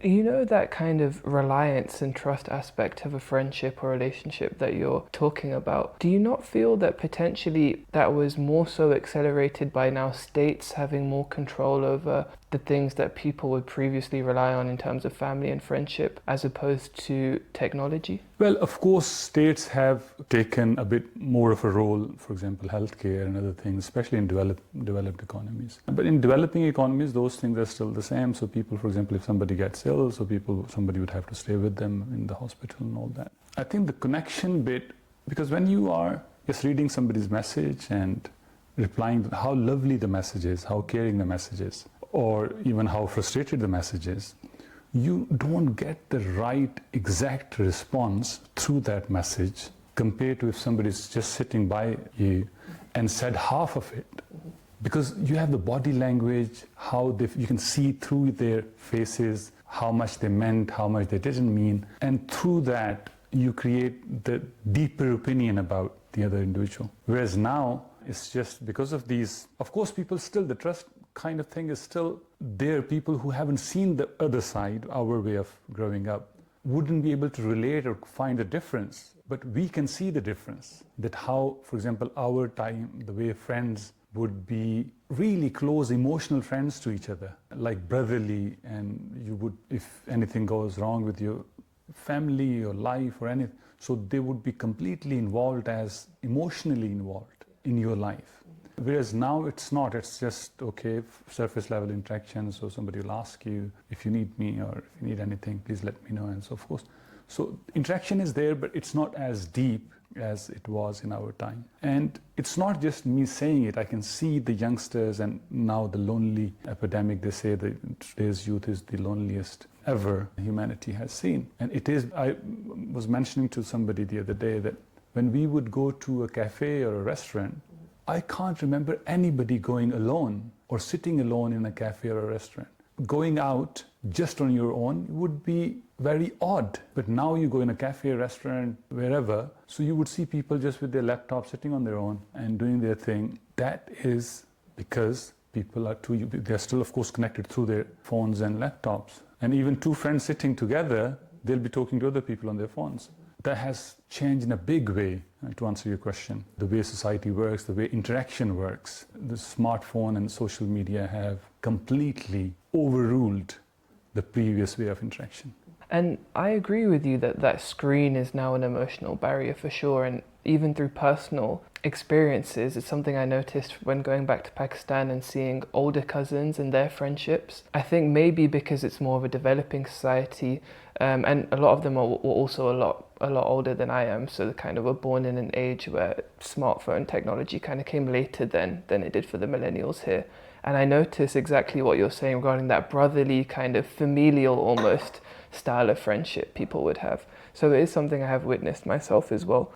You know, that kind of reliance and trust aspect of a friendship or relationship that you're talking about, do you not feel that potentially that was more so accelerated by now states having more control over the things that people would previously rely on in terms of family and friendship as opposed to technology? Well, of course, states have taken a bit more of a role, for example, healthcare and other things, especially in developed economies. But in developing economies, those things are still the same. So people, for example, if somebody gets ill, somebody would have to stay with them in the hospital and all that. I think the connection bit, because when you are just reading somebody's message and replying, how lovely the message is, how caring the message is, or even how frustrated the message is, you don't get the right exact response through that message compared to if somebody's just sitting by you and said half of it. Because you have the body language, you can see through their faces how much they meant, how much they didn't mean, and through that you create the deeper opinion about the other individual. Whereas now, it's just because of these, of course, people still, the trust kind of thing is still there. People who haven't seen the other side, our way of growing up, wouldn't be able to relate or find a difference. But we can see the difference. That how, for example, our time, the way friends would be really close emotional friends to each other, like brotherly, and you would, if anything goes wrong with your family or life or anything, so they would be completely involved, as emotionally involved in your life. Whereas now it's not, it's just, okay, surface level interaction, so somebody will ask you, if you need me or if you need anything, please let me know, and so forth. So interaction is there, but it's not as deep as it was in our time. And it's not just me saying it, I can see the youngsters, and now the lonely epidemic, they say that today's youth is the loneliest ever humanity has seen. And it is, I was mentioning to somebody the other day that when we would go to a cafe or a restaurant, I can't remember anybody going alone or sitting alone in a cafe or a restaurant. Going out just on your own would be very odd. But now you go in a cafe, restaurant, wherever, so you would see people just with their laptop sitting on their own and doing their thing. That is because people are they're still, of course, connected through their phones and laptops. And even two friends sitting together, they'll be talking to other people on their phones. That has changed in a big way, to answer your question. The way society works, the way interaction works. The smartphone and social media have completely overruled the previous way of interaction. And I agree with you that that screen is now an emotional barrier for sure, and even through personal experiences, it's something I noticed when going back to Pakistan and seeing older cousins and their friendships. I think maybe because it's more of a developing society, and a lot of them are also a lot older than I am, so they kind of were born in an age where smartphone technology kind of came later than it did for the millennials here. And I notice exactly what you're saying regarding that brotherly kind of familial almost style of friendship people would have. So it is something I have witnessed myself as well.